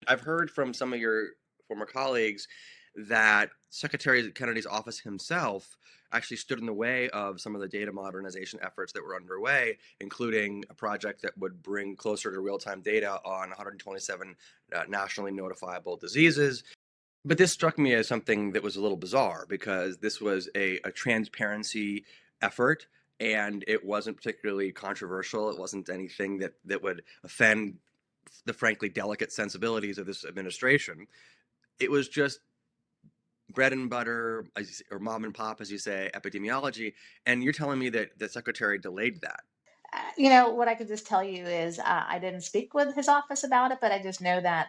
I've heard from some of your former colleagues that Secretary Kennedy's office himself actually stood in the way of some of the data modernization efforts that were underway, including a project that would bring closer to real-time data on 127 nationally notifiable diseases. But this struck me as something that was a little bizarre because this was a transparency effort, and it wasn't particularly controversial. It wasn't anything that would offend the frankly delicate sensibilities of this administration. It was just bread and butter, or mom and pop, as you say, epidemiology. And you're telling me that the secretary delayed that. What I could just tell you is I didn't speak with his office about it, but I just know that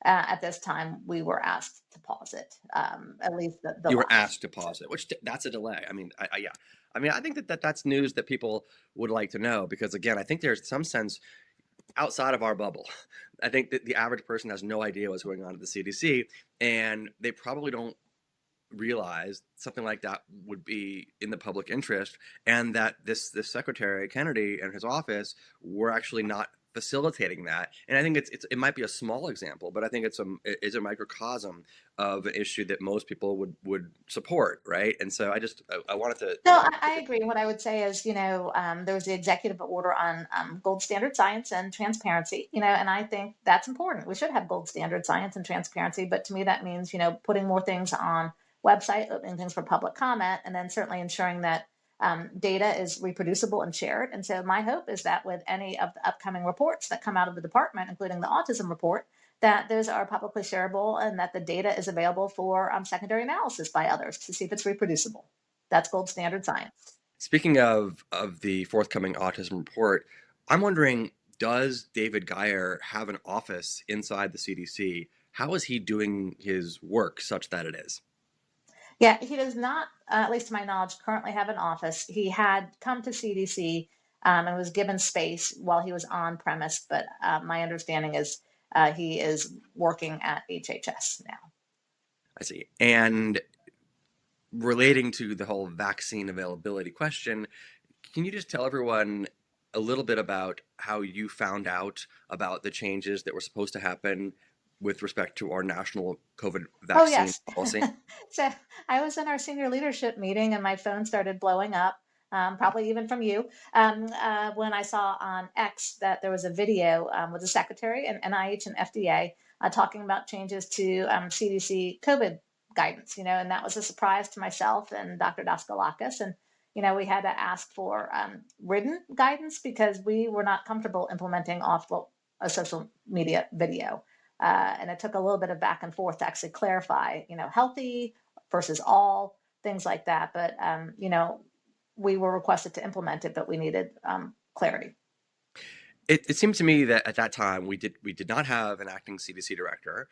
at this time we were asked to pause it, at least the You were launch. asked to pause it, which that's a delay. I mean, yeah. I mean, I think that's news that people would like to know because, again, I think there's some sense outside of our bubble. I think that the average person has no idea what's going on at the CDC, and they probably don't realize something like that would be in the public interest, and that this secretary Kennedy and his office were actually not facilitating that. And I think it might be a small example, but I think it's a microcosm of an issue that most people would support, right? And so I wanted to. No, I agree. What I would say is, there was the executive order on gold standard science and transparency, and I think that's important. We should have gold standard science and transparency, but to me, that means, putting more things on website, opening things for public comment, and then certainly ensuring that data is reproducible and shared. And so my hope is that with any of the upcoming reports that come out of the department, including the autism report, that those are publicly shareable and that the data is available for secondary analysis by others to see if it's reproducible. That's gold standard science. Speaking of the forthcoming autism report, I'm wondering, does David Geyer have an office inside the CDC? How is he doing his work such that it is? Yeah, he does not, at least to my knowledge, currently have an office. He had come to CDC and was given space while he was on premise, but my understanding is he is working at HHS now. I see. And relating to the whole vaccine availability question, can you just tell everyone a little bit about how you found out about the changes that were supposed to happen with respect to our national COVID Oh, vaccine yes. policy? So I was in our senior leadership meeting and my phone started blowing up, probably even from you, when I saw on X that there was a video with the secretary and NIH and FDA talking about changes to CDC COVID guidance, and that was a surprise to myself and Dr. Daskalakis. And, we had to ask for written guidance because we were not comfortable implementing off a social media video. And it took a little bit of back and forth to actually clarify, healthy versus all, things like that. But, we were requested to implement it, but we needed clarity. It seemed to me that at that time we did not have an acting CDC director.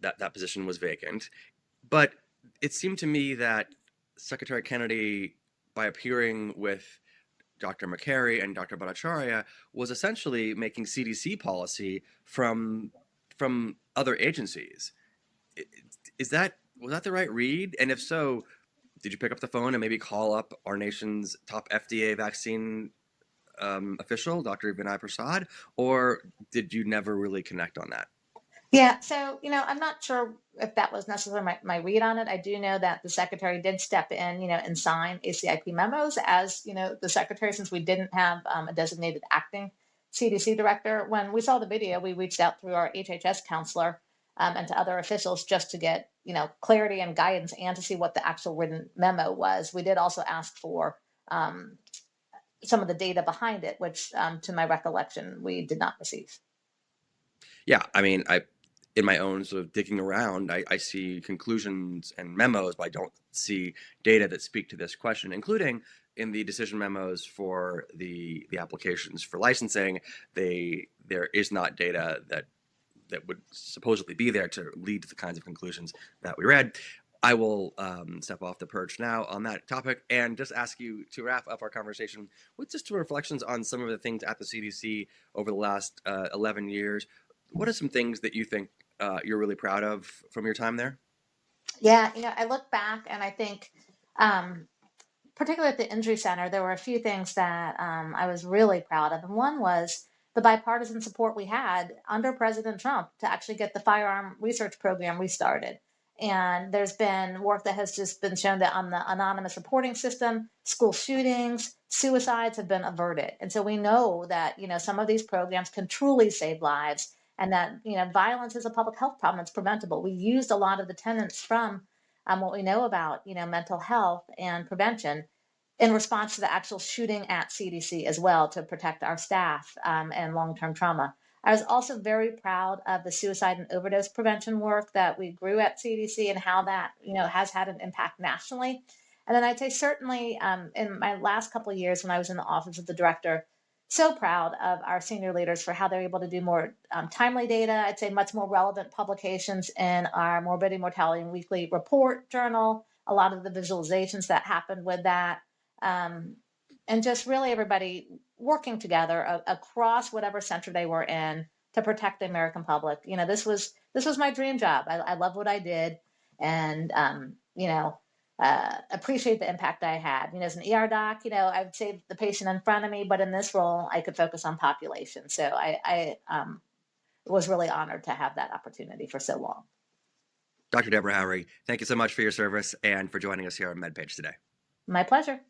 That position was vacant. But it seemed to me that Secretary Kennedy, by appearing with Dr. McCary and Dr. Bhattacharya, was essentially making CDC policy from other agencies. Is that Was that the right read? And if so, did you pick up the phone and maybe call up our nation's top FDA vaccine official, Dr. Vinay Prasad, or did you never really connect on that? Yeah, so I'm not sure if that was necessarily my read on it. I do know that the secretary did step in, and sign ACIP memos as the secretary, since we didn't have a designated acting CDC director. When we saw the video, we reached out through our HHS counselor and to other officials just to get clarity and guidance and to see what the actual written memo was. We did also ask for some of the data behind it, which, to my recollection, we did not receive. Yeah, I mean, in my own sort of digging around, I see conclusions and memos, but I don't see data that speak to this question, including in the decision memos for the applications for licensing. There is not data that would supposedly be there to lead to the kinds of conclusions that we read. I will step off the perch now on that topic and just ask you to wrap up our conversation with just some reflections on some of the things at the CDC over the last 11 years. What are some things that you think you're really proud of from your time there? Yeah, I look back and I think, particularly at the injury center, there were a few things that I was really proud of. And one was the bipartisan support we had under President Trump to actually get the firearm research program restarted. And there's been work that has just been shown that on the anonymous reporting system, school shootings, suicides have been averted. And so we know that, some of these programs can truly save lives, and that, violence is a public health problem. It's preventable. We used a lot of the tenets from what we know about, mental health and prevention in response to the actual shooting at CDC as well, to protect our staff and long term trauma. I was also very proud of the suicide and overdose prevention work that we grew at CDC, and how that has had an impact nationally. And then I'd say certainly in my last couple of years when I was in the office of the director, so proud of our senior leaders for how they're able to do more timely data. I'd say much more relevant publications in our morbidity, mortality, and weekly report journal. A lot of the visualizations that happened with that, um, and just really everybody working together across whatever center they were in to protect the American public. This was my dream job. I love what I did, and appreciate the impact I had. As an ER doc, I would save the patient in front of me, but in this role, I could focus on population. So I was really honored to have that opportunity for so long. Dr. Debra Houry, thank you so much for your service and for joining us here on MedPage today. My pleasure.